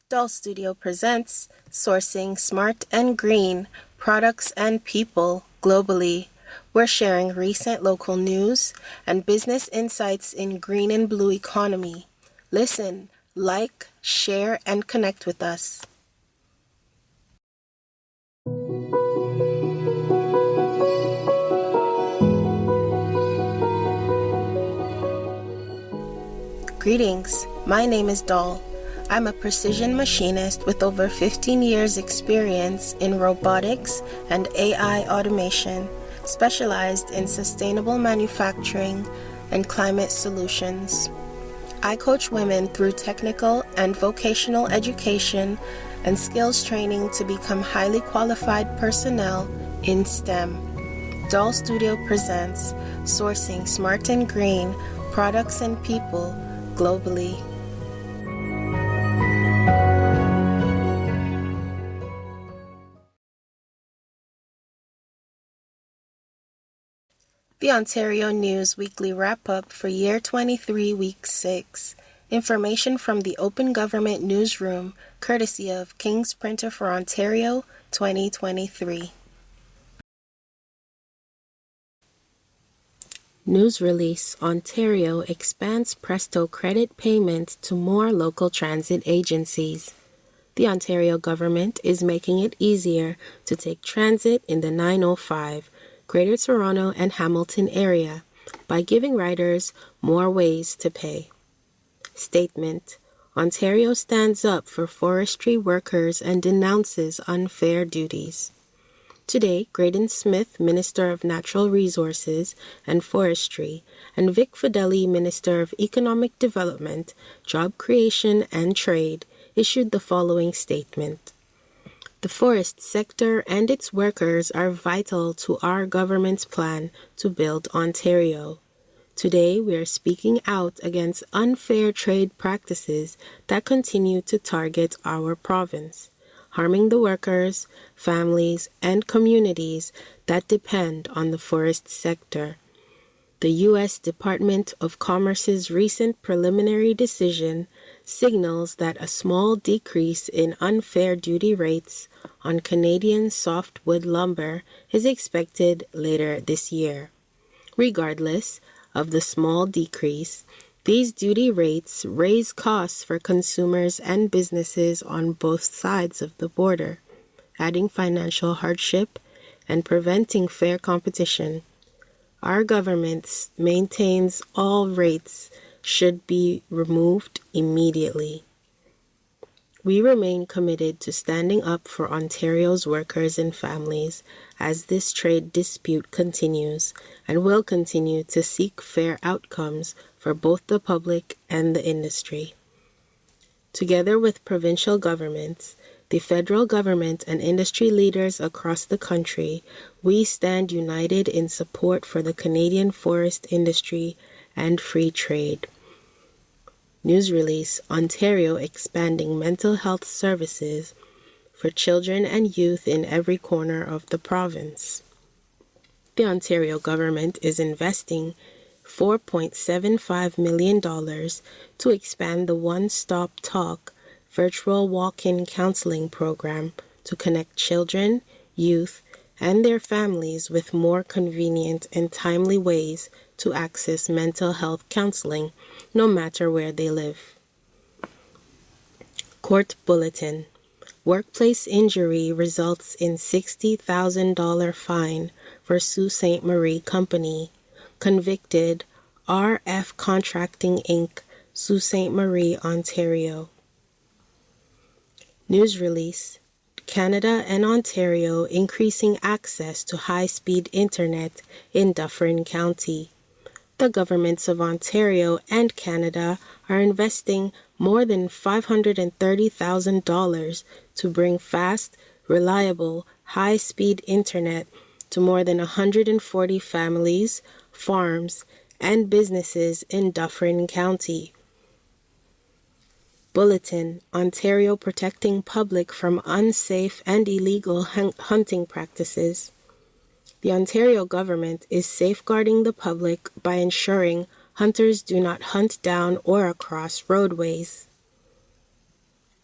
DOL.STUDIO presents Sourcing Smart and Green Products and People Globally. We're sharing recent local news and business insights in green and blue economy. Listen, like, share, and connect with us. Greetings, my name is Doll. I'm a precision machinist with over 15 years experience in robotics and AI automation, specialized in sustainable manufacturing and climate solutions. I coach women through technical and vocational education and skills training to become highly qualified personnel in STEM. DOL.STUDIO presents Sourcing Smart and Green Products and People Globally. The Ontario News Weekly Wrap-Up for Year 23, Week 6. Information from the Open Government Newsroom, courtesy of King's Printer for Ontario, 2023. News release: Ontario expands Presto credit payment to more local transit agencies. The Ontario government is making it easier to take transit in the 905, Greater Toronto and Hamilton area by giving riders more ways to pay. Statement: Ontario stands up for forestry workers and denounces unfair duties. Today, Graydon Smith, Minister of Natural Resources and Forestry, and Vic Fedeli, Minister of Economic Development, Job Creation and Trade, issued the following statement. The forest sector and its workers are vital to our government's plan to build Ontario. Today, we are speaking out against unfair trade practices that continue to target our province, harming the workers, families, and communities that depend on the forest sector. The U.S. Department of Commerce's recent preliminary decision signals that a small decrease in unfair duty rates on Canadian softwood lumber is expected later this year. Regardless of the small decrease, these duty rates raise costs for consumers and businesses on both sides of the border, adding financial hardship and preventing fair competition. Our government maintains all rates should be removed immediately. We remain committed to standing up for Ontario's workers and families as this trade dispute continues, and will continue to seek fair outcomes for both the public and the industry. Together with provincial governments, the federal government, and industry leaders across the country, we stand united in support for the Canadian forest industry and free trade. News release: Ontario expanding mental health services for children and youth in every corner of the province. The Ontario government is investing $4.75 million to expand the One Stop Talk virtual walk-in counseling program to connect children, youth, and their families with more convenient and timely ways to access mental health counseling, no matter where they live. Court Bulletin: Workplace injury results in $60,000 fine for Sault Ste. Marie Company. Convicted: RF Contracting Inc., Sault Ste. Marie, Ontario. News release: Canada and Ontario increasing access to high-speed internet in Dufferin County. The governments of Ontario and Canada are investing more than $530,000 to bring fast, reliable, high-speed internet to more than 140 families, farms, and businesses in Dufferin County. Bulletin: Ontario protecting public from unsafe and illegal hunting practices. The Ontario government is safeguarding the public by ensuring hunters do not hunt down or across roadways.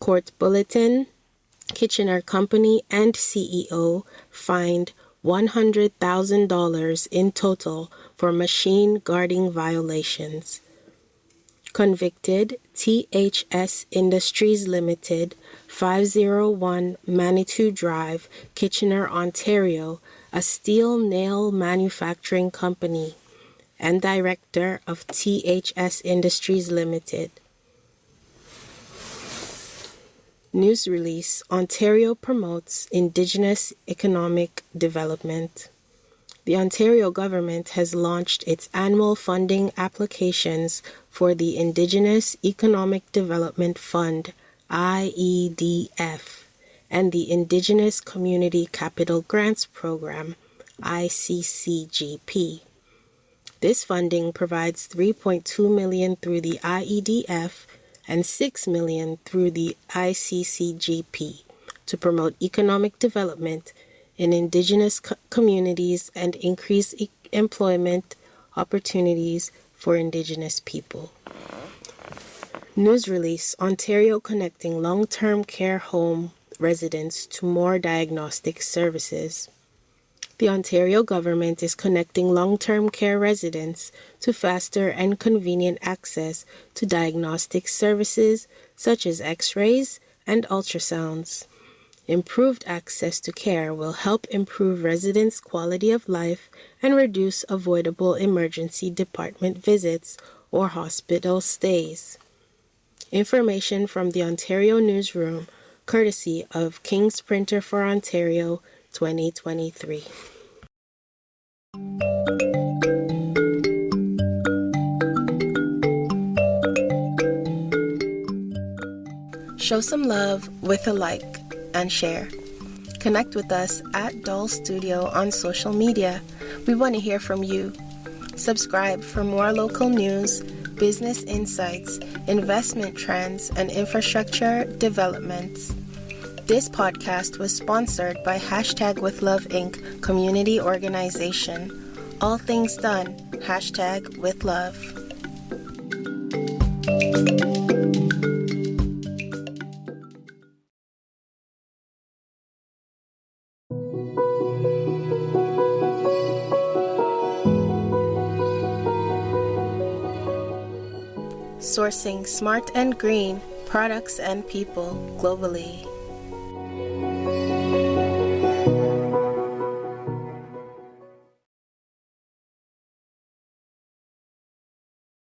Court Bulletin, Kitchener Company and CEO fined $100,000 in total for machine guarding violations. Convicted THS Industries Limited, 501 Manitou Drive, Kitchener, Ontario, a steel nail manufacturing company, and director of THS Industries Limited. News release: Ontario promotes Indigenous economic development. The Ontario government has launched its annual funding applications for the Indigenous Economic Development Fund, IEDF, and the Indigenous Community Capital Grants Program, ICCGP. This funding provides $3.2 million through the IEDF and $6 million through the ICCGP to promote economic development in Indigenous communities and increase employment opportunities for Indigenous people. News release: Ontario connecting long-term care home residents to more diagnostic services. The Ontario government is connecting long-term care residents to faster and convenient access to diagnostic services such as X-rays and ultrasounds. Improved access to care will help improve residents' quality of life and reduce avoidable emergency department visits or hospital stays. Information from the Ontario Newsroom, courtesy of King's Printer for Ontario, 2023. Show some love with a like and share. Connect with us at DOL.STUDIO on social media. We want to hear from you. Subscribe for more local news, business insights, investment trends, and infrastructure developments. This podcast was sponsored by #WithLove Inc. community organization. All things done, #WithLove. Sourcing smart and green products and people globally.